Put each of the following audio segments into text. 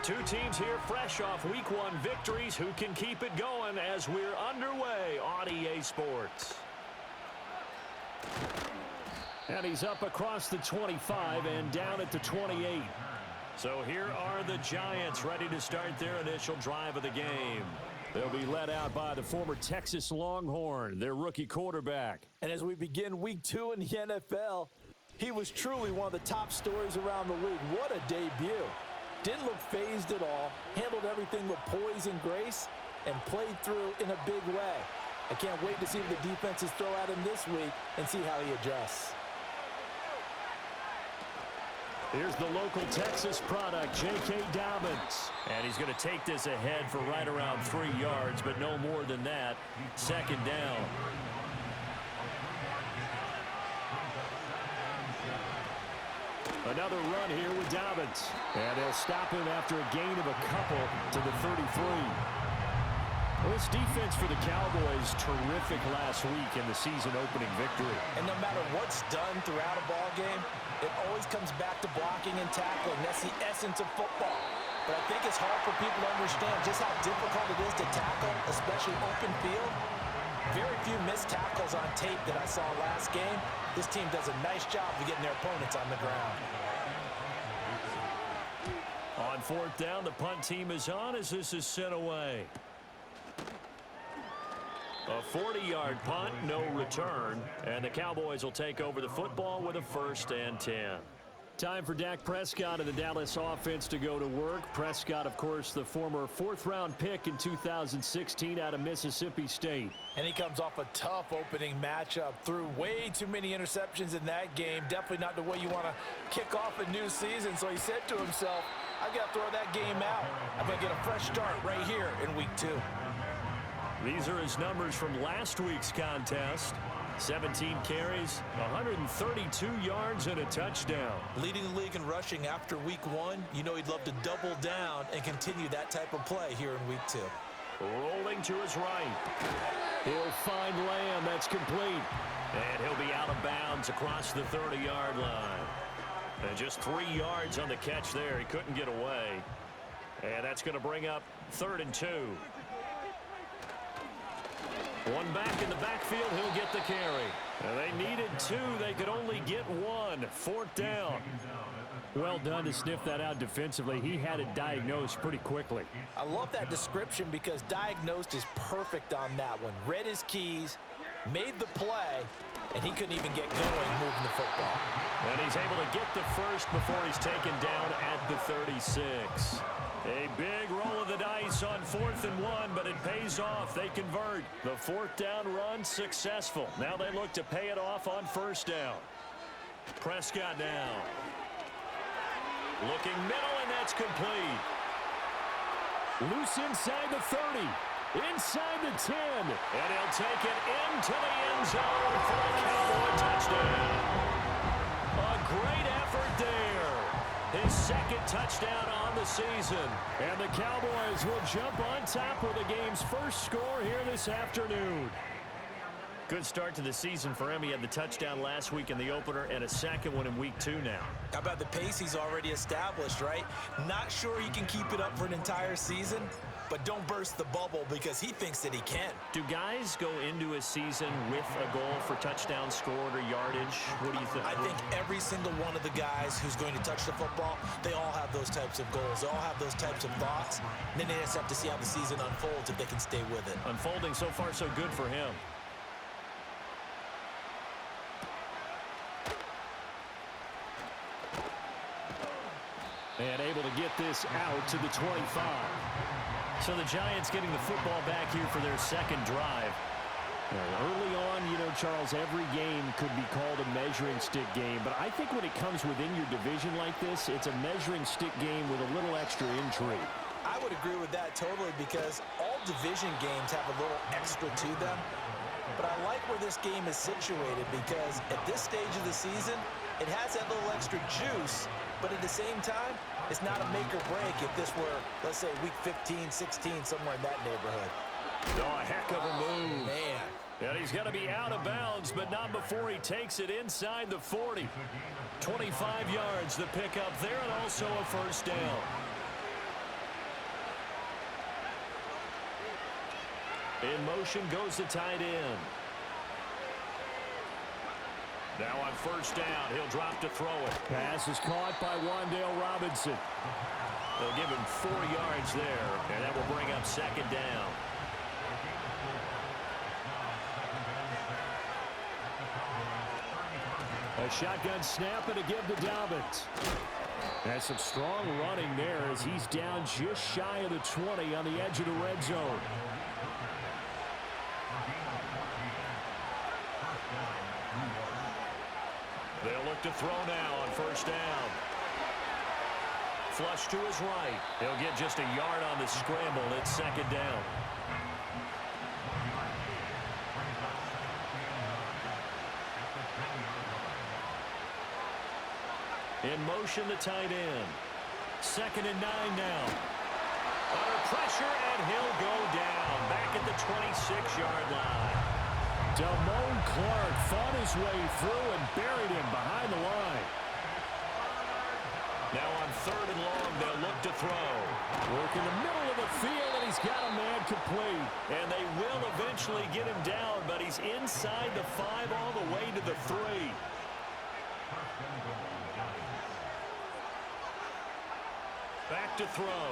Two teams here fresh off Week 1 victories. Who can keep it going as we're underway on EA Sports? And he's up across the 25 and down at the 28. So here are the Giants ready to start their initial drive of the game. They'll be led out by the former Texas Longhorn, their rookie quarterback. And as we begin Week 2 in the NFL, he was truly one of the top stories around the league. What a debut. Didn't look phased at all, handled everything with poise and grace, and played through in a big way. I can't wait to see what the defenses throw at him this week and see how he adjusts. Here's the local Texas product, J.K. Dobbins. And he's going to take this ahead for right around 3 yards, but no more than that. Second down. Another run here with Dobbins. And they'll stop him after a gain of a couple to the 33. Well, this defense for the Cowboys, terrific last week in the season-opening victory. And no matter what's done throughout a ball game, it always comes back to blocking and tackling. That's the essence of football. But I think it's hard for people to understand just how difficult it is to tackle, especially open field. Very few missed tackles on tape that I saw last game. This team does a nice job of getting their opponents on the ground. On fourth down, the punt team is on as this is sent away. A 40-yard punt, no return, and the Cowboys will take over the football with a 1st and 10. Time for Dak Prescott of the Dallas offense to go to work. Prescott, of course, the former 4th-round pick in 2016 out of Mississippi State. And he comes off a tough opening matchup. Threw way too many interceptions in that game. Definitely not the way you want to kick off a new season. So he said to himself, I've got to throw that game out. I'm going to get a fresh start right here in Week 2. These are his numbers from last week's contest. 17 carries, 132 yards, and a touchdown. Leading the league in rushing after Week 1, you know he'd love to double down and continue that type of play here in Week 2. Rolling to his right. He'll find Lamb. That's complete. And he'll be out of bounds across the 30-yard line. And just 3 yards on the catch there. He couldn't get away. And that's going to bring up 3rd and 2. One back in the backfield, he'll get the carry. And they needed 2. They could only get 1. 4th down. Well done to sniff that out defensively. He had it diagnosed pretty quickly. I love that description because diagnosed is perfect on that one. Read his keys, made the play, and he couldn't even get going moving the football. And he's able to get the first before he's taken down at the 36. A big roll of the dice on 4th and 1, but it pays off. They convert. The 4th down run successful. Now they look to pay it off on 1st down. Prescott now. Looking middle, and that's complete. Loose inside the 30. Inside the 10. And he'll take it into the end zone for a Cowboy touchdown. A great effort there. His 2nd touchdown on the season. And the Cowboys will jump on top with the game's first score here this afternoon. Good start to the season for him. He had the touchdown last week in the opener and a 2nd one in Week 2 now. How about the pace he's already established, right? Not sure he can keep it up for an entire season, but don't burst the bubble because he thinks that he can. Do guys go into a season with a goal for touchdown scored or yardage? What do you think? I think every single one of the guys who's going to touch the football, they all have those types of goals. They all have those types of thoughts. And then they just have to see how the season unfolds if they can stay with it. Unfolding so far so good for him. And able to get this out to the 25. So the Giants getting the football back here for their 2nd drive. Early on, you know, Charles, every game could be called a measuring stick game. But I think when it comes within your division like this, it's a measuring stick game with a little extra intrigue. I would agree with that totally because all division games have a little extra to them. But I like where this game is situated because at this stage of the season, it has that little extra juice. But at the same time, it's not a make or break if this were, let's say, Week 15, 16, somewhere in that neighborhood. Oh, a heck of a move. Man. And he's going to be out of bounds, but not before he takes it inside the 40. 25 yards, the pickup there, and also a 1st down. In motion goes the tight end. Now on first down, he'll drop to throw it. Pass is caught by Wan'Dale Robinson. They'll give him 4 yards there, and that will bring up second down. A shotgun snap and a give to Dobbins. That's some strong running there as he's down just shy of the 20 on the edge of the red zone. They'll look to throw now on first down. Flush to his right. He'll get just a yard on the scramble. It's second down. In motion, the tight end. 2nd and 9 now. Under pressure, and he'll go down. Back at the 26-yard line. Damone Clark fought his way through and buried him behind the line. Now on 3rd and long, they'll look to throw. Work in the middle of the field, and he's got a man complete. And they will eventually get him down, but he's inside the 5 all the way to the 3. Back to throw.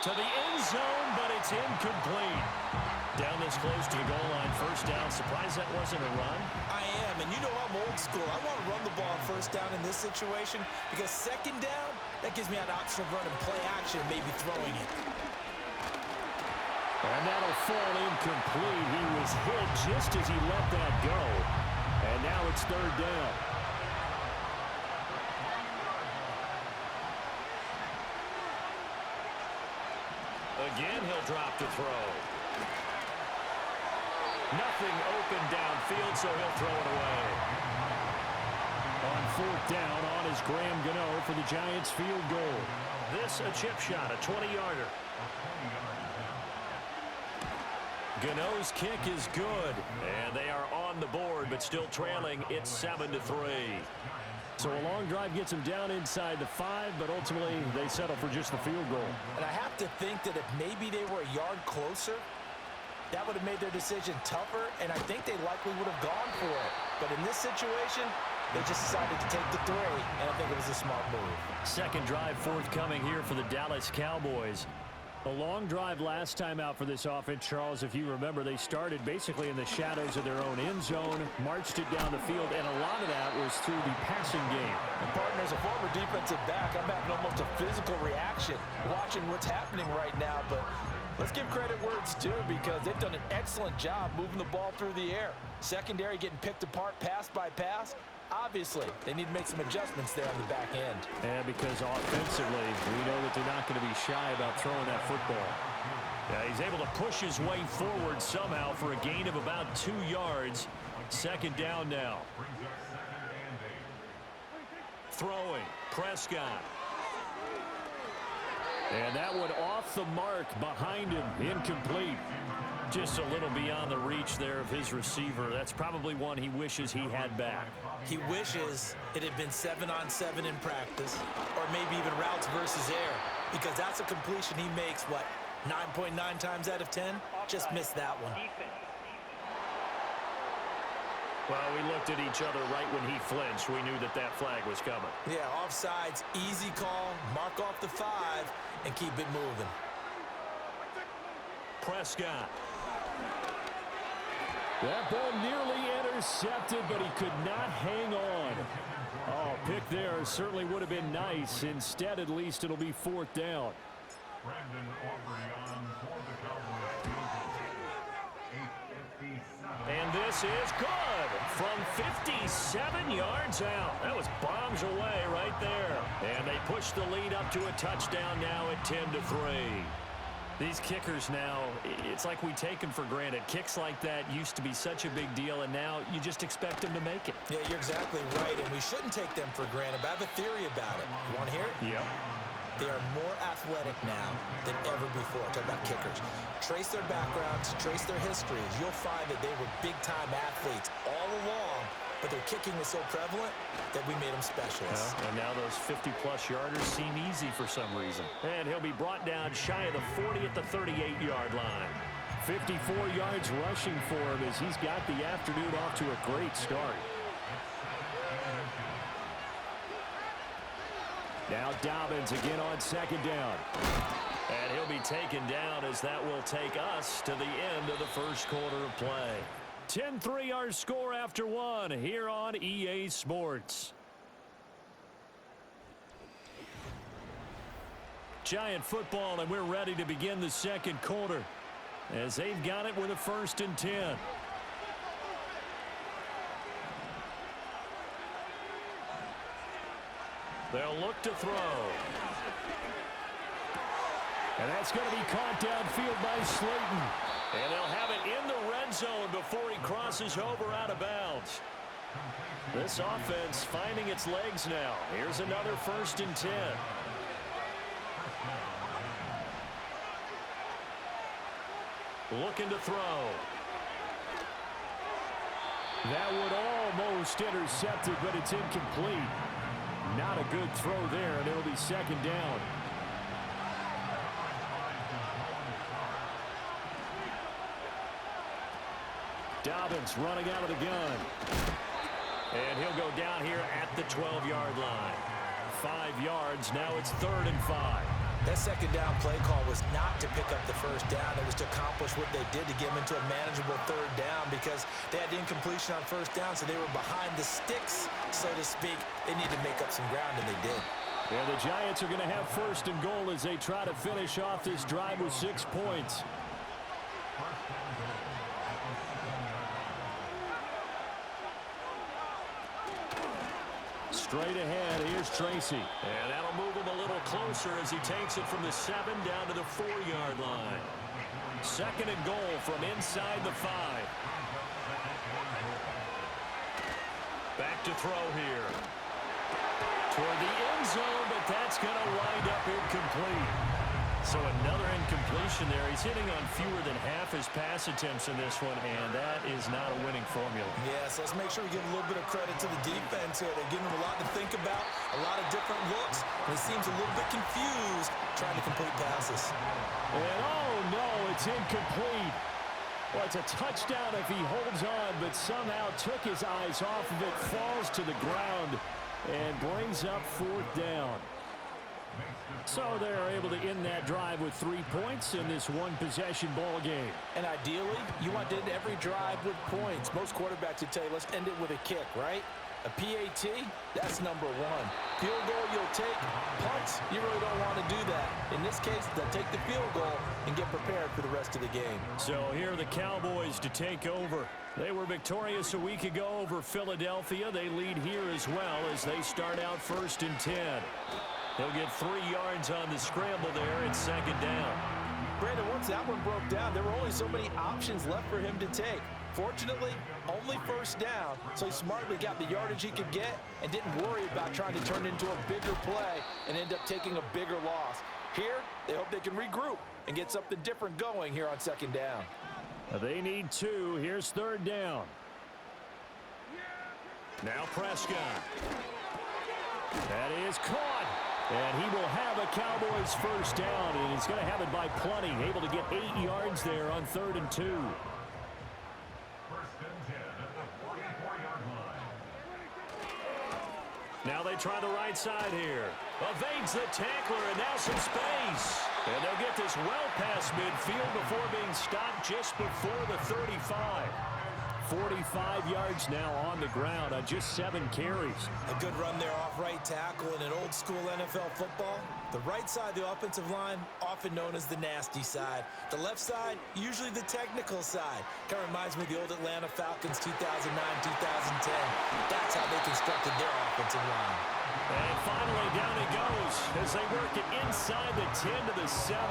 To the end zone, but it's incomplete. Down this close to the goal line, first down. Surprised that wasn't a run? I am, and you know I'm old school. I want to run the ball on first down in this situation because second down, that gives me an option of running play action, maybe throwing it. And that'll fall incomplete. He was hit just as he let that go. And now it's 3rd down. Again, he'll drop to throw. Nothing open downfield, so he'll throw it away. On 4th down, on is Graham Gano for the Giants field goal. This a chip shot, a 20-yarder. Gano's kick is good, and they are on the board, but still trailing. It's 7-3. So a long drive gets them down inside the 5, but ultimately they settle for just the field goal. And I have to think that if maybe they were a yard closer, that would have made their decision tougher, and I think they likely would have gone for it. But in this situation, they just decided to take the 3, and I think it was a smart move. Second drive forthcoming here for the Dallas Cowboys. A long drive last time out for this offense, Charles. If you remember, they started basically in the shadows of their own end zone, marched it down the field, and a lot of that was through the passing game. And partner, as a former defensive back, I'm having almost a physical reaction watching what's happening right now. But let's give credit where it's due because they've done an excellent job moving the ball through the air. Secondary getting picked apart pass by pass. Obviously, they need to make some adjustments there on the back end. And because offensively, we know that they're not going to be shy about throwing that football. Yeah, he's able to push his way forward somehow for a gain of about 2 yards. Second down now. Throwing, Prescott. And that one off the mark behind him, incomplete. Just a little beyond the reach there of his receiver. That's probably one he wishes he had back. He wishes it had been 7-on-7 in practice, or maybe even routes versus air, because that's a completion he makes, what, 9.9 times out of 10? Just missed that one. Well, we looked at each other right when he flinched. We knew that that flag was coming. Yeah, offsides, easy call, mark off the 5, and keep it moving. Prescott. That ball nearly intercepted, but he could not hang on. Oh, pick there certainly would have been nice. Instead, at least, it'll be 4th down. And this is good from 57 yards out. That was bombs away right there. And they push the lead up to a touchdown now at 10-3. These kickers now, it's like we take them for granted. Kicks like that used to be such a big deal, and now you just expect them to make it. Yeah, you're exactly right, and we shouldn't take them for granted, but I have a theory about it. You want to hear it? Yep. They are more athletic now than ever before. Talk about kickers. Trace their backgrounds, trace their histories. You'll find that they were big-time athletes all along, but their kicking was so prevalent that we made them specialists. And now those 50-plus yarders seem easy for some reason. And he'll be brought down shy of the 40 at the 38-yard line. 54 yards rushing for him as he's got the afternoon off to a great start. Now Dobbins again on second down. And he'll be taken down as that will take us to the end of the first quarter of play. 10-3 our score after one here on EA Sports. Giant football, and we're ready to begin the second quarter as they've got it with a 1st and 10. They'll look to throw. And that's going to be caught downfield by Slayton. And they'll have it in the red zone before he crosses over out of bounds. This offense finding its legs now. Here's another 1st and 10. Looking to throw. That would almost intercept it, but it's incomplete. Not a good throw there, and it'll be 2nd down. Dobbins running out of the gun. And he'll go down here at the 12-yard line. 5 yards. Now it's 3rd and 5. That 2nd down play call was not to pick up the 1st down. It was to accomplish what they did to get them into a manageable 3rd down because they had incompletion on 1st down, so they were behind the sticks, so to speak. They needed to make up some ground, and they did. Yeah, the Giants are going to have 1st and goal as they try to finish off this drive with 6 points. Straight ahead, here's Tracy. And that'll move him a little closer as he takes it from the 7 down to the 4-yard line. 2nd and goal from inside the 5. Back to throw here. Toward the end zone, but that's going to wind up incomplete. So another incompletion there. He's hitting on fewer than half his pass attempts in this one, and that is not a winning formula. Yes, let's make sure we give a little bit of credit to the defense here. They're giving him a lot to think about, a lot of different looks, and he seems a little bit confused trying to complete passes. And oh no, it's incomplete. Well, it's a touchdown if he holds on, but somehow took his eyes off of it, falls to the ground, and brings up 4th down. So they're able to end that drive with 3 points in this one-possession ball game. And ideally, you want to end every drive with points. Most quarterbacks would tell you, let's end it with a kick, right? A PAT, that's #1. Field goal you'll take. Punts, you really don't want to do that. In this case, they'll take the field goal and get prepared for the rest of the game. So here are the Cowboys to take over. They were victorious a week ago over Philadelphia. They lead here as well as they start out 1st and 10. He'll get 3 yards on the scramble there at 2nd down. Brandon, once that one broke down, there were only so many options left for him to take. Fortunately, only 1st down, so he smartly got the yardage he could get and didn't worry about trying to turn it into a bigger play and end up taking a bigger loss. Here, they hope they can regroup and get something different going here on 2nd down. They need 2. Here's 3rd down. Now Prescott. That is caught. And he will have a Cowboys 1st down, and he's going to have it by plenty. Able to get 8 yards there on 3rd and 2. Now they try the right side here. Evades the tackler, and now some space. And they'll get this well past midfield before being stopped just before the 35. 45 yards now on the ground on just 7 carries. A good run there off right tackle in an old school NFL football. The right side of the offensive line, often known as the nasty side. The left side, usually the technical side. Kind of reminds me of the old Atlanta Falcons 2009, 2010. That's how they constructed their offensive line. And finally down it goes as they work it inside the 10 to the 7.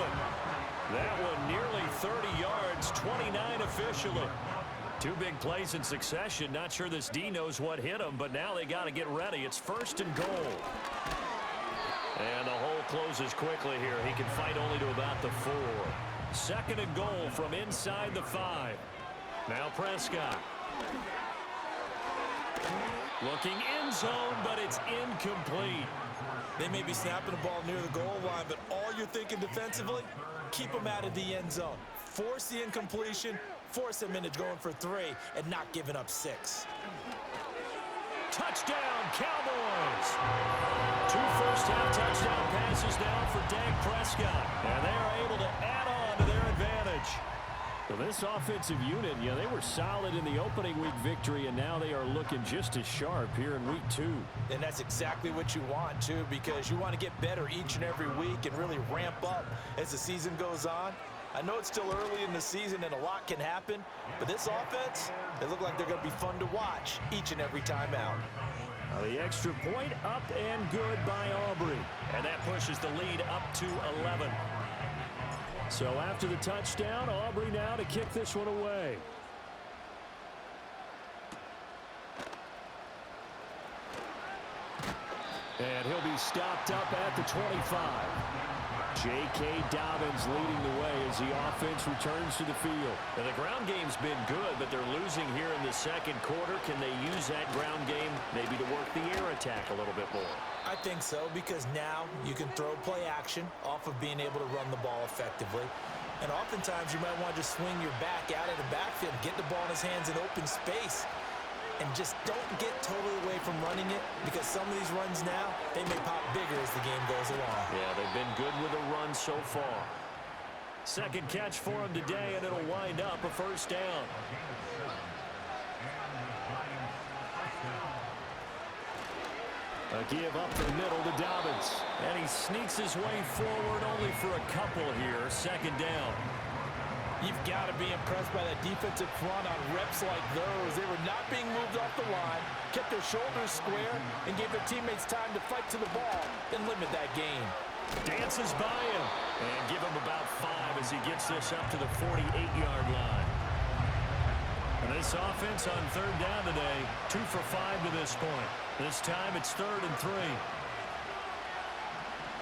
That one nearly 30 yards, 29 officially. 2 big plays in succession. Not sure this D knows what hit him, but now they got to get ready. It's 1st and goal. And the hole closes quickly here. He can fight only to about the 4. 2nd and goal from inside the 5. Now Prescott. Looking end zone, but it's incomplete. They may be snapping the ball near the goal line, but all you're thinking defensively, keep them out of the end zone. Force the incompletion, force them into going for 3, and not giving up 6. Touchdown, Cowboys! 2 first-half touchdown passes now for Dak Prescott, and they are able to add on to their advantage. So this offensive unit, they were solid in the opening week victory, and now they are looking just as sharp here in week 2. And that's exactly what you want, too, because you want to get better each and every week and really ramp up as the season goes on. I know it's still early in the season and a lot can happen, but this offense, they look like they're going to be fun to watch each and every time out. The extra point up and good by Aubrey. And that pushes the lead up to 11. So after the touchdown, Aubrey now to kick this one away. And he'll be stopped up at the 25. J.K. Dobbins leading the way as the offense returns to the field. And the ground game's been good, but they're losing here in the second quarter. Can they use that ground game maybe to work the air attack a little bit more? I think so, because now you can throw play action off of being able to run the ball effectively. And oftentimes you might want to just swing your back out of the backfield, get the ball in his hands in open space, and just don't get totally away from running it, because some of these runs now, they may pop bigger as the game goes along. Yeah, they've been good with a run so far. Second catch for him today, and it'll wind up a first down. A give up the middle to Dobbins. And he sneaks his way forward only for a couple here. Second down. You've got to be impressed by that defensive front on reps like those. They were not being moved off the line, kept their shoulders square, and gave their teammates time to fight to the ball and limit that gain. Dances by him. And give him about 5 as he gets this up to the 48-yard line. And this offense on third down today, 2 for 5 to this point. This time it's 3rd and 3.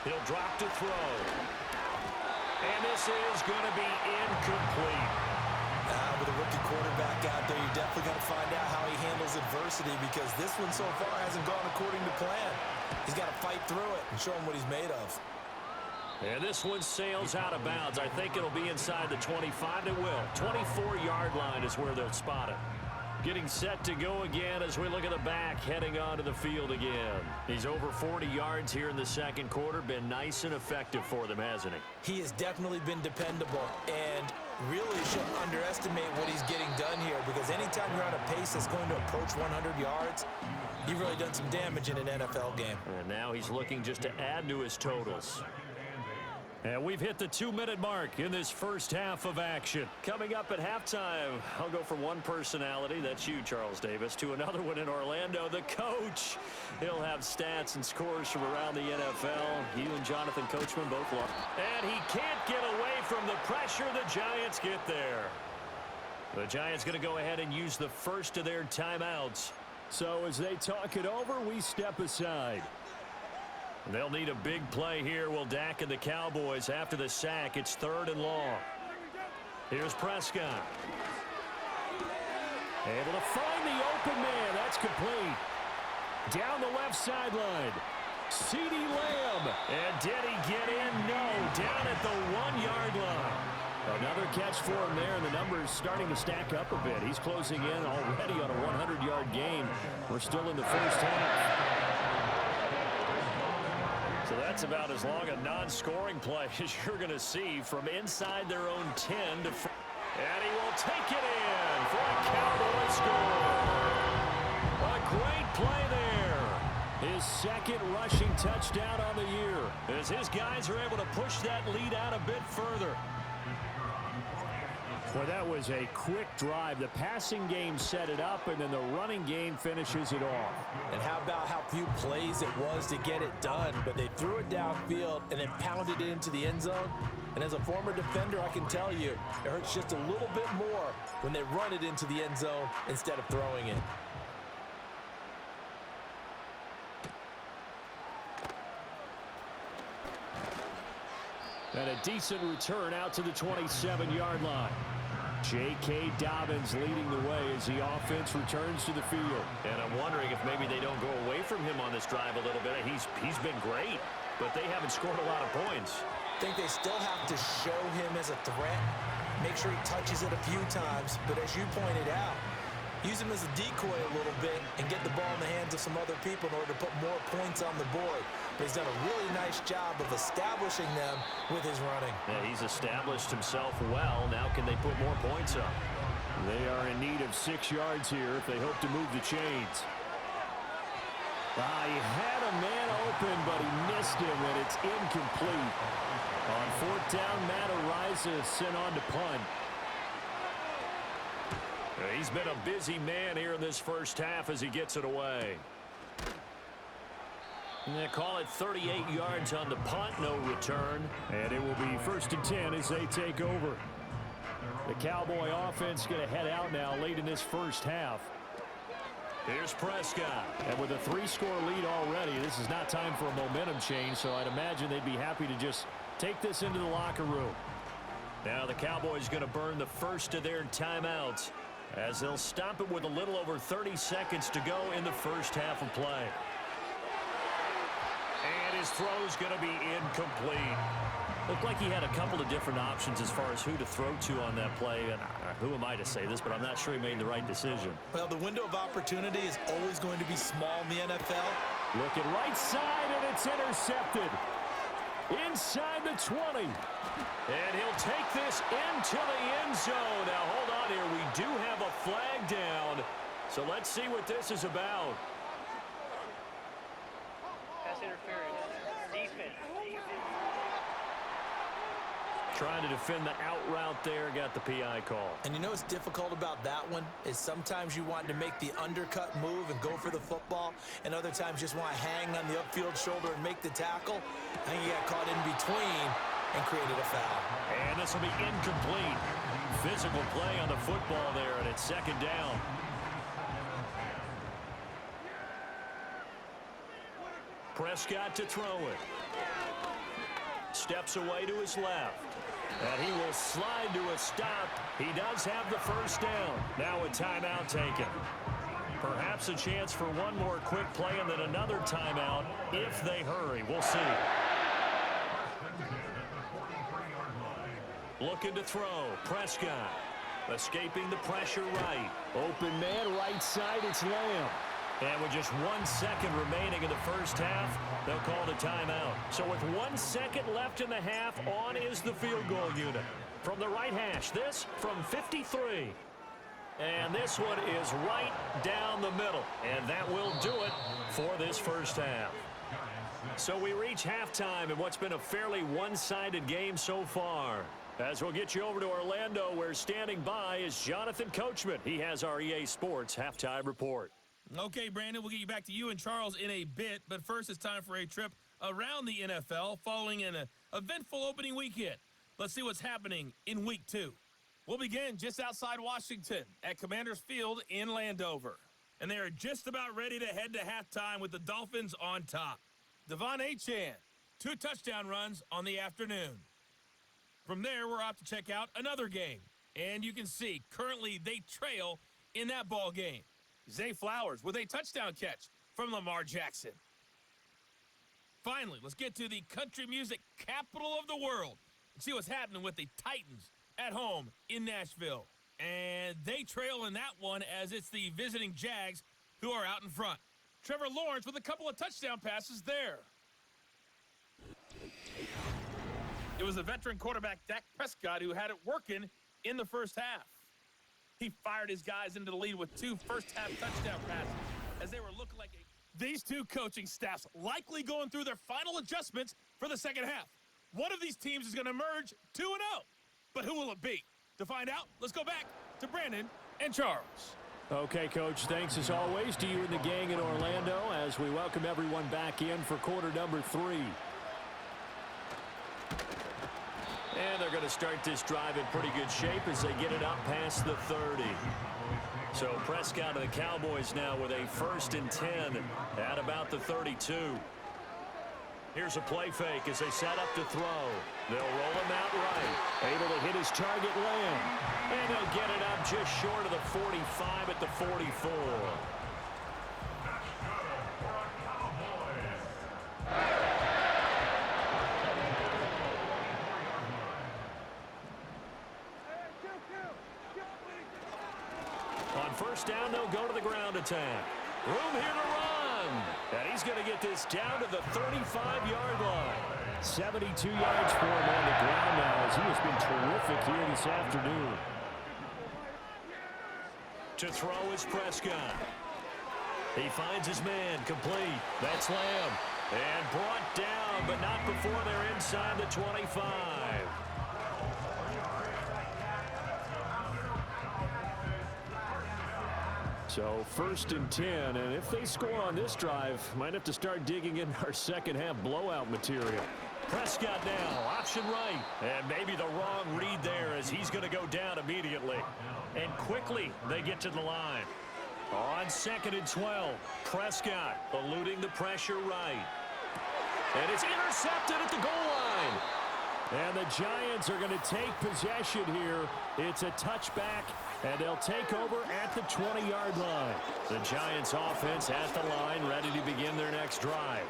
He'll drop to throw. And this is going to be incomplete. With a rookie quarterback out there, you're definitely going to find out how he handles adversity, because this one so far hasn't gone according to plan. He's got to fight through it and show him what he's made of. And this one sails out of bounds. I think it'll be inside the 25. It will. 24-yard line is where they'll spot it. Getting set to go again as we look at the back, heading onto the field again. He's over 40 yards here in the second quarter. Been nice and effective for them, hasn't he? He has definitely been dependable, and really shouldn't underestimate what he's getting done here, because anytime you're on a pace that's going to approach 100 yards, you've really done some damage in an NFL game. And now he's looking just to add to his totals. And we've hit the 2-minute mark in this first half of action. Coming up at halftime, I'll go from one personality, that's you, Charles Davis, to another one in Orlando, the coach. He'll have stats and scores from around the NFL. You and Jonathan Coachman both love. And he can't get away from the pressure. The Giants get there. The Giants going to go ahead and use the first of their timeouts. So as they talk it over, we step aside. They'll need a big play here, will Dak and the Cowboys after the sack. It's 3rd and long. Here's Prescott. Able to find the open man. That's complete. Down the left sideline. CeeDee Lamb. And did he get in? No. Down at the 1-yard line. Another catch for him there, and the numbers starting to stack up a bit. He's closing in already on a 100-yard gain. We're still in the first half. So that's about as long a non-scoring play as you're going to see from inside their own 10 to... And he will take it in for a Cowboy score. A great play there. His second rushing touchdown on the year, as his guys are able to push that lead out a bit further. Well, that was a quick drive. The passing game set it up, and then the running game finishes it off. And how about how few plays it was to get it done, but they threw it downfield and then pounded it into the end zone. And as a former defender, I can tell you, it hurts just a little bit more when they run it into the end zone instead of throwing it. And a decent return out to the 27-yard line. J.K. Dobbins leading the way as the offense returns to the field. And I'm wondering if maybe they don't go away from him on this drive a little bit. He's been great, but they haven't scored a lot of points. I think they still have to show him as a threat, make sure he touches it a few times, but as you pointed out, use him as a decoy a little bit and get the ball in the hands of some other people in order to put more points on the board. But he's done a really nice job of establishing them with his running. Yeah, he's established himself well. Now can they put more points up? They are in need of 6 yards here if they hope to move the chains. He had a man open, but he missed him, and it's incomplete. On 4th down, Matt Araiza sent on to punt. He's been a busy man here in this first half as he gets it away. They call it 38 yards on the punt, no return. And it will be 1st and 10 as they take over. The Cowboy offense going to head out now late in this first half. Here's Prescott. And with a 3-score lead already, this is not time for a momentum change, so I'd imagine they'd be happy to just take this into the locker room. Now the Cowboys going to burn the first of their timeouts as they'll stop it with a little over 30 seconds to go in the first half of play. And his throw's going to be incomplete. Looked like he had a couple of different options as far as who to throw to on that play. And who am I to say this, but I'm not sure he made the right decision. Well, the window of opportunity is always going to be small in the NFL. Looking right side, and it's intercepted. Inside the 20. And he'll take this into the end zone. Now, hold on here. We do have a flag down. So let's see what this is about. Pass interference. Defense. Trying to defend the out route there. Got the PI call. And you know what's difficult about that one is sometimes you want to make the undercut move and go for the football, and other times just want to hang on the upfield shoulder and make the tackle. I think he got caught in between and created a foul. And this will be incomplete. Physical play on the football there, and it's 2nd down. Prescott to throw it. Steps away to his left. And he will slide to a stop. He does have the first down. Now a timeout taken. Perhaps a chance for one more quick play and then another timeout if they hurry. We'll see. Looking to throw. Prescott escaping the pressure right. Open man right side. It's Lamb. And with just 1 second remaining in the first half, they'll call it a timeout. So with 1 second left in the half, on is the field goal unit. From the right hash, this from 53. And this one is right down the middle. And that will do it for this first half. So we reach halftime in what's been a fairly one-sided game so far. As we'll get you over to Orlando, where standing by is Jonathan Coachman. He has our EA Sports halftime report. Okay, Brandon, we'll get you back to you and Charles in a bit, but first it's time for a trip around the NFL following an eventful opening weekend. Let's see what's happening in Week 2. We'll begin just outside Washington at Commanders Field in Landover. And they are just about ready to head to halftime with the Dolphins on top. Devon Achane, 2 touchdown runs on the afternoon. From there, we're off to check out another game. And you can see, currently they trail in that ball game. Zay Flowers with a touchdown catch from Lamar Jackson. Finally, let's get to the country music capital of the world and see what's happening with the Titans at home in Nashville. And they trail in that one as it's the visiting Jags who are out in front. Trevor Lawrence with a couple of touchdown passes there. It was the veteran quarterback Dak Prescott who had it working in the first half. He fired his guys into the lead with 2 first-half touchdown passes as they were looking like these 2 coaching staffs likely going through their final adjustments for the second half. One of these teams is going to emerge 2-0. But who will it be? To find out, let's go back to Brandon and Charles. Okay, Coach, thanks as always to you and the gang in Orlando as we welcome everyone back in for quarter number 3. And they're going to start this drive in pretty good shape as they get it up past the 30. So Prescott of the Cowboys now with a 1st and 10 at about the 32. Here's a play fake as they set up to throw. They'll roll him out right. Able to hit his target, Lamb. And they'll get it up just short of the 45 at the 44. On first down, they'll go to the ground attack. Room here to run. And he's going to get this down to the 35-yard line. 72 yards for him on the ground now as he has been terrific here this afternoon. To throw is Prescott. He finds his man complete. That's Lamb. And brought down, but not before they're inside the 25. So first and 10, and if they score on this drive, might have to start digging in our second half blowout material. Prescott now, option right, and maybe the wrong read there as he's going to go down immediately. And quickly they get to the line. On second and 12, Prescott eluding the pressure right. And it's intercepted at the goal line. And the Giants are going to take possession here. It's a touchback, and they'll take over at the 20-yard line. The Giants offense at the line, ready to begin their next drive.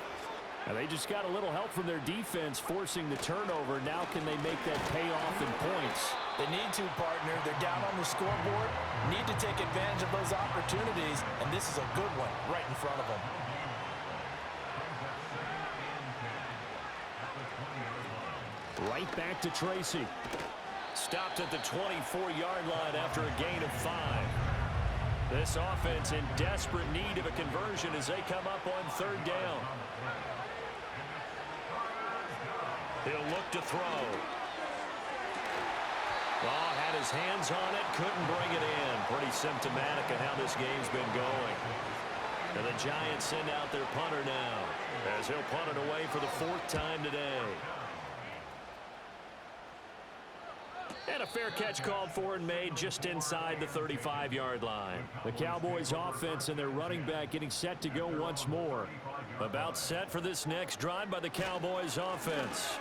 And they just got a little help from their defense forcing the turnover. Now can they make that pay off in points? They need to, partner. They're down on the scoreboard. Need to take advantage of those opportunities, and this is a good one right in front of them. Right back to Tracy. Stopped at the 24-yard line after a gain of 5. This offense in desperate need of a conversion as they come up on third down. He'll look to throw. Oh, had his hands on it, couldn't bring it in. Pretty symptomatic of how this game's been going. And the Giants send out their punter now as he'll punt it away for the 4th time today. And a fair catch called for and made just inside the 35-yard line. The Cowboys offense and their running back getting set to go once more. About set for this next drive by the Cowboys offense.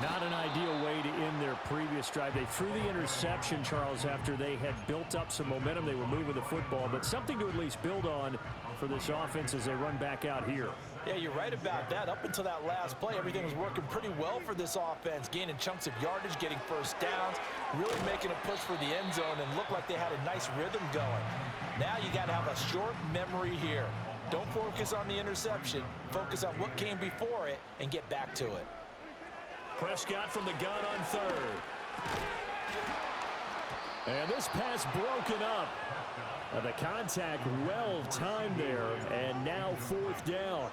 Not an ideal way to end their previous drive. They threw the interception, Charles, after they had built up some momentum. They were moving the football, but something to at least build on for this offense as they run back out here. Yeah, you're right about that. Up until that last play, everything was working pretty well for this offense, gaining chunks of yardage, getting first downs, really making a push for the end zone, and looked like they had a nice rhythm going. Now you got to have a short memory here. Don't focus on the interception. Focus on what came before it and get back to it. Prescott from the gun on third. And this pass broken up. The contact well timed there, and now 4th down.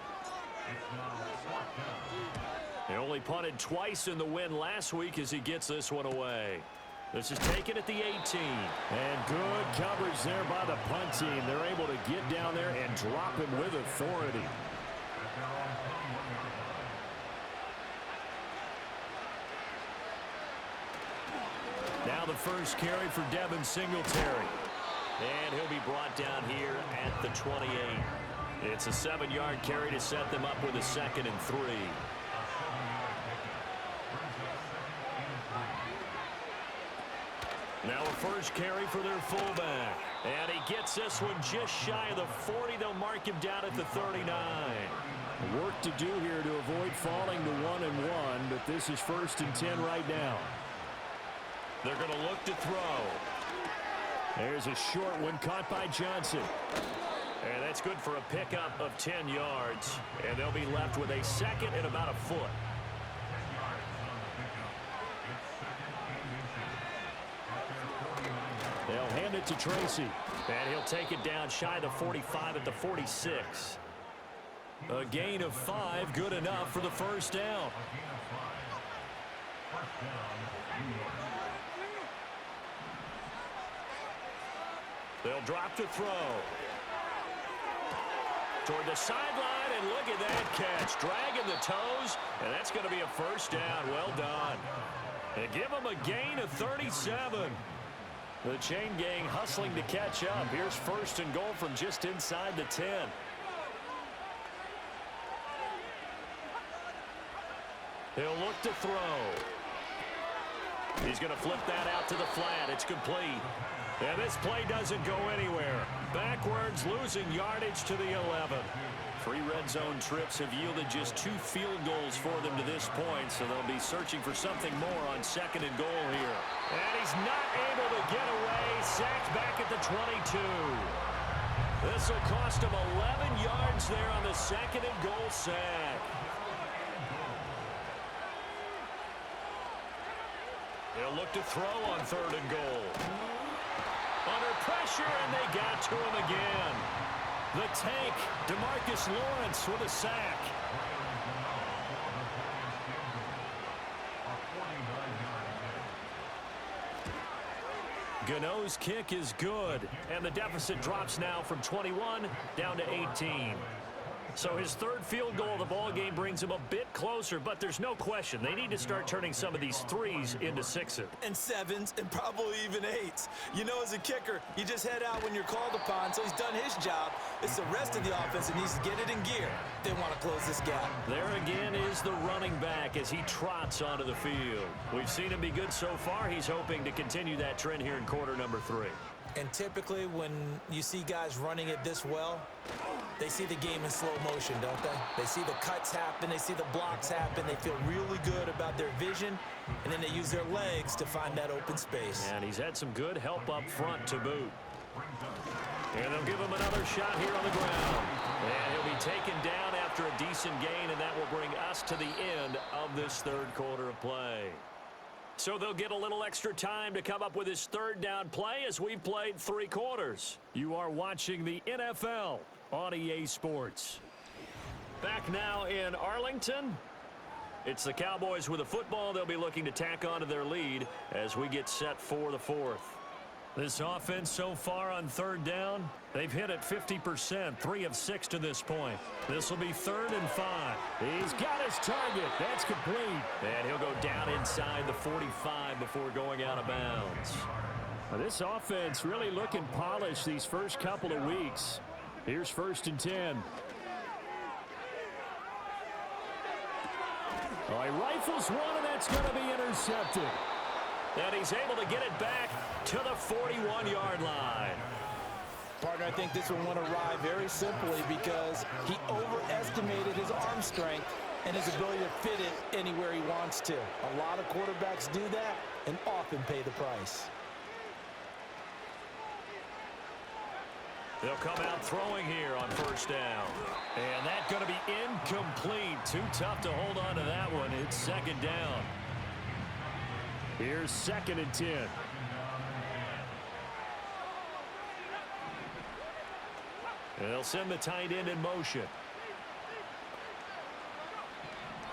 He only punted twice in the win last week as he gets this one away. This is taken at the 18. And good coverage there by the punt team. They're able to get down there and drop him with authority. Now the first carry for Devin Singletary. And he'll be brought down here at the 28. It's a 7-yard carry to set them up with a 2nd and 3. Now a first carry for their fullback. And he gets this one just shy of the 40. They'll mark him down at the 39. Work to do here to avoid falling to 1-1, but this is 1st and 10 right now. They're going to look to throw. There's a short one caught by Johnson. And that's good for a pickup of 10 yards. And they'll be left with a 2nd and about a foot. They'll hand it to Tracy. And he'll take it down shy of the 45 at the 46. A gain of 5, good enough for the first down. They'll drop to throw. Toward the sideline, and look at that catch. Dragging the toes, and that's going to be a first down. Well done. And give them a gain of 37. The chain gang hustling to catch up. Here's 1st and goal from just inside the 10. He'll look to throw. He's going to flip that out to the flat. It's complete. And this play doesn't go anywhere. Backwards, losing yardage to the 11. 3 red zone trips have yielded just 2 field goals for them to this point, so they'll be searching for something more on 2nd and goal here. And he's not able to get away. Sacked back at the 22. This will cost him 11 yards there on the 2nd and goal sack. He'll look to throw on 3rd and goal. Under pressure, and they got to him again. The tank, DeMarcus Lawrence with a sack. Gano's kick is good, and the deficit drops now from 21 down to 18. So his 3rd field goal of the ball game brings him a bit closer, but there's no question they need to start turning some of these 3s into 6s. And 7s, and probably even 8s. You know, as a kicker, you just head out when you're called upon, so he's done his job. It's the rest of the offense that needs to get it in gear. They want to close this gap. There again is the running back as he trots onto the field. We've seen him be good so far. He's hoping to continue that trend here in quarter number 3. And typically when you see guys running it this well, they see the game in slow motion, don't they? They see the cuts happen, they see the blocks happen, they feel really good about their vision, and then they use their legs to find that open space. And he's had some good help up front to boot. And they'll give him another shot here on the ground. And he'll be taken down after a decent gain, and that will bring us to the end of this 3rd quarter of play. So they'll get a little extra time to come up with his 3rd down play as we've played 3 quarters. You are watching the NFL on EA Sports. Back now in Arlington. It's the Cowboys with a football. They'll be looking to tack onto their lead as we get set for the 4th. This offense so far on 3rd down, they've hit it 50%, 3 of 6 to this point. This will be 3rd and 5. He's got his target. That's complete. And he'll go down inside the 45 before going out of bounds. Well, this offense really looking polished these first couple of weeks. Here's 1st and 10. Oh, he rifles one, and that's going to be intercepted. And he's able to get it back to the 41-yard line. Partner, I think this one went awry very simply because he overestimated his arm strength and his ability to fit it anywhere he wants to. A lot of quarterbacks do that and often pay the price. They'll come out throwing here on 1st down. And that's going to be incomplete. Too tough to hold on to that one. It's 2nd down. Here's 2nd and 10. They'll send the tight end in motion.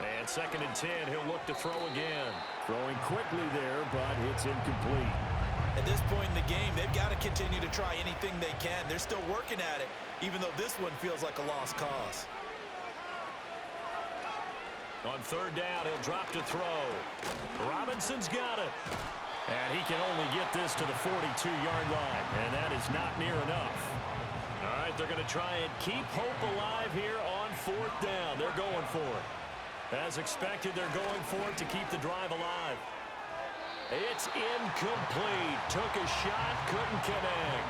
And 2nd and 10, he'll look to throw again. Throwing quickly there, but it's incomplete. At this point in the game, they've got to continue to try anything they can. They're still working at it, even though this one feels like a lost cause. On 3rd down, he'll drop to throw. Robinson's got it. And he can only get this to the 42-yard line, and that is not near enough. All right, they're going to try and keep hope alive here on 4th down. They're going for it. As expected, they're going for it to keep the drive alive. It's incomplete. Took a shot, couldn't connect.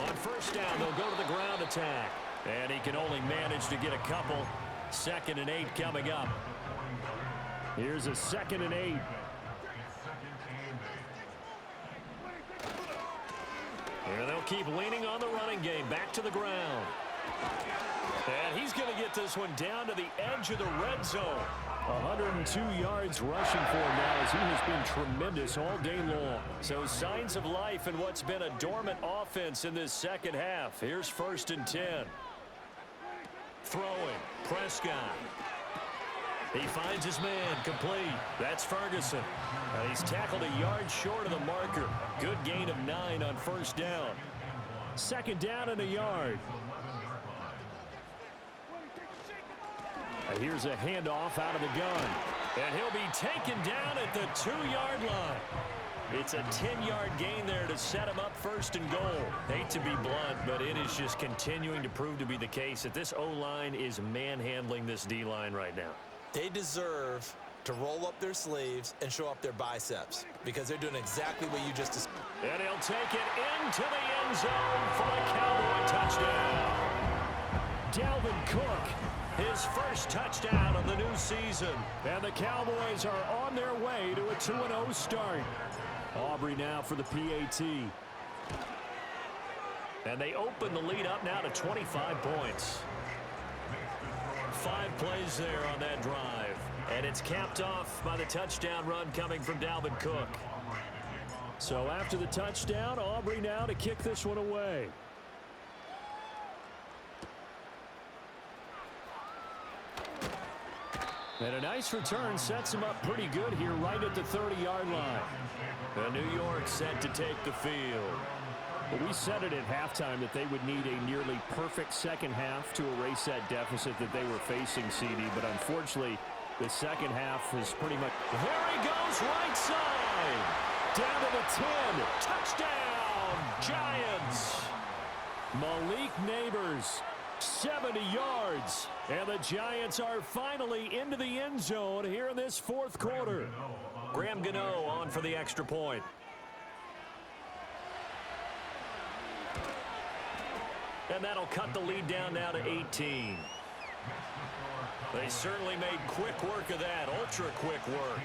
On 1st down, they'll go to the ground attack. And he can only manage to get a couple. 2nd and 8 coming up. Here's a 2nd and 8. And they'll keep leaning on the running game. Back to the ground. And he's going to get this one down to the edge of the red zone. 102 yards rushing for him now as he has been tremendous all day long. So signs of life in what's been a dormant offense in this 2nd half. Here's 1st and 10. Throwing. Prescott. He finds his man. Complete. That's Ferguson. He's tackled a yard short of the marker. Good gain of 9 on 1st down. 2nd down and a yard. Here's a handoff out of the gun. And he'll be taken down at the 2-yard line. It's a 10-yard gain there to set him up first and goal. Hate to be blunt, but it is just continuing to prove to be the case that this O-line is manhandling this D-line right now. They deserve to roll up their sleeves and show up their biceps because they're doing exactly what you just described. And he'll take it into the end zone for a Cowboy touchdown. Dalvin Cook, his first touchdown of the new season. And the Cowboys are on their way to a 2-0 start. Aubrey now for the PAT. And they open the lead up now to 25 points. 5 plays there on that drive. And it's capped off by the touchdown run coming from Dalvin Cook. So after the touchdown, Aubrey now to kick this one away. And a nice return sets him up pretty good here right at the 30-yard line. And New York set to take the field. Well, we said it at halftime that they would need a nearly perfect second half to erase that deficit that they were facing, CD. But unfortunately, the second half is pretty much... There he goes, right side. Down to the 10. Touchdown, Giants. Malik Neighbors, 70 yards. And the Giants are finally into the end zone here in this fourth quarter. Graham Gano on for the extra point. And that'll cut the lead down now to 18. They certainly made quick work of that, ultra-quick work.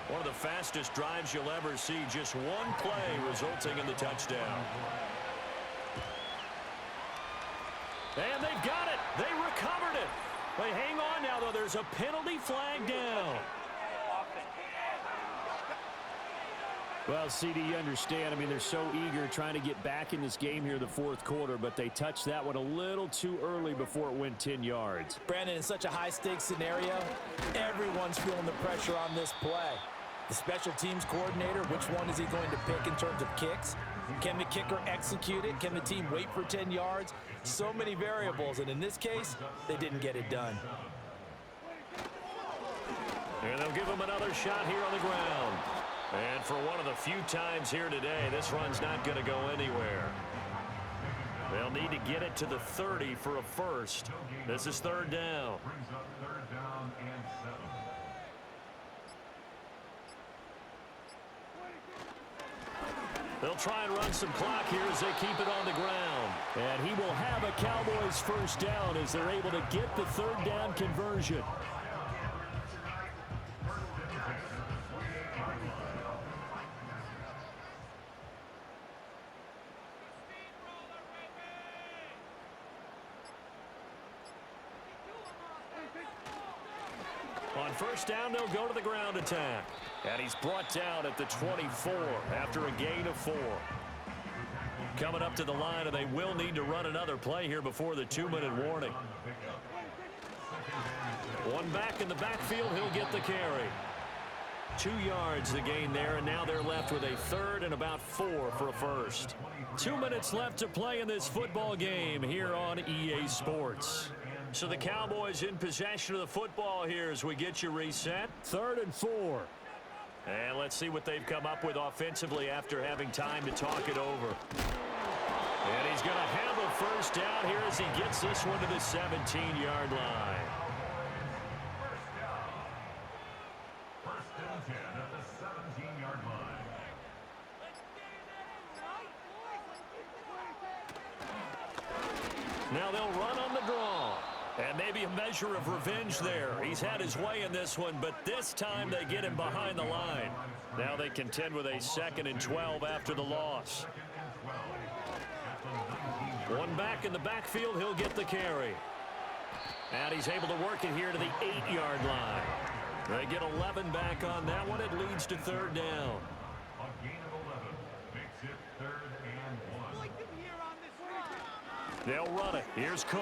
One of the fastest drives you'll ever see, just one play resulting in the touchdown. And they've got it. They recovered it. But hang on now, though. There's a penalty flag down. Well, CD, you understand. I mean, they're so eager trying to get back in this game here in the fourth quarter, but they touched that one a little too early before it went 10 yards. Brandon, in such a high-stakes scenario, everyone's feeling the pressure on this play. The special teams coordinator, which one is he going to pick in terms of kicks? Can the kicker execute it? Can the team wait for 10 yards? So many variables, and in this case, they didn't get it done. And they'll give him another shot here on the ground. And for one of the few times here today, this run's not going to go anywhere. They'll need to get it to the 30 for a first. This is third down. They'll try and run some clock here as they keep it on the ground. And he will have a Cowboys first down as they're able to get the third down conversion. On first down, they'll go to the ground attack. And he's brought down at the 24 after a gain of 4. Coming up to the line, and they will need to run another play here before the 2-minute warning. One back in the backfield, he'll get the carry. 2 yards the gain there, and now they're left with a third and about 4 for a first. 2 minutes left to play in this football game here on EA Sports. So the Cowboys in possession of the football here as we get you reset. 3rd and 4. And let's see what they've come up with offensively after having time to talk it over. And he's going to have a first down here as he gets this one to the 17-yard line. First and 10 at the 17-yard line. Now they'll run on the draw. And maybe a measure of revenge there. He's had his way in this one, but this time they get him behind the line. Now they contend with a 2nd and 12 after the loss. One back in the backfield, he'll get the carry. And he's able to work it here to the 8-yard line. They get 11 back on that one. It leads to 3rd down. A gain of 11 makes it 3rd and 1. They'll run it. Here's Cook.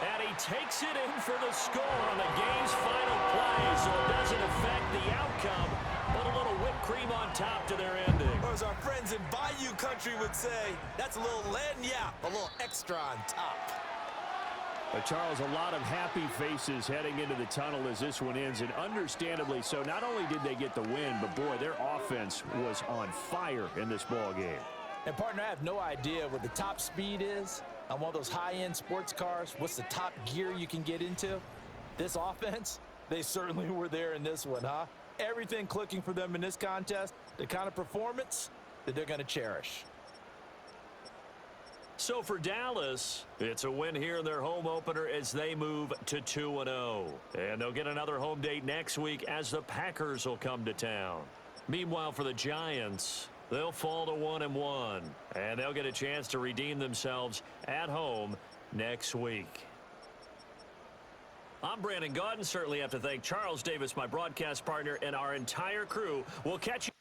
And he takes it in for the score on the game's final play, so it doesn't affect the outcome, but a little whipped cream on top to their ending. Or as our friends in Bayou Country would say, that's a little lagniappe, a little extra on top. Charles, a lot of happy faces heading into the tunnel as this one ends, and understandably so. Not only did they get the win, but, boy, their offense was on fire in this ball game. And, partner, I have no idea what the top speed is on one of those high-end sports cars. What's the top gear you can get into? This offense, they certainly were there in this one, huh? Everything clicking for them in this contest, the kind of performance that they're going to cherish. So for Dallas, it's a win here in their home opener as they move to 2-0. And they'll get another home date next week as the Packers will come to town. Meanwhile, for the Giants, they'll fall to 1-1. And they'll get a chance to redeem themselves at home next week. I'm Brandon Gaudin. Certainly have to thank Charles Davis, my broadcast partner, and our entire crew. We'll catch you.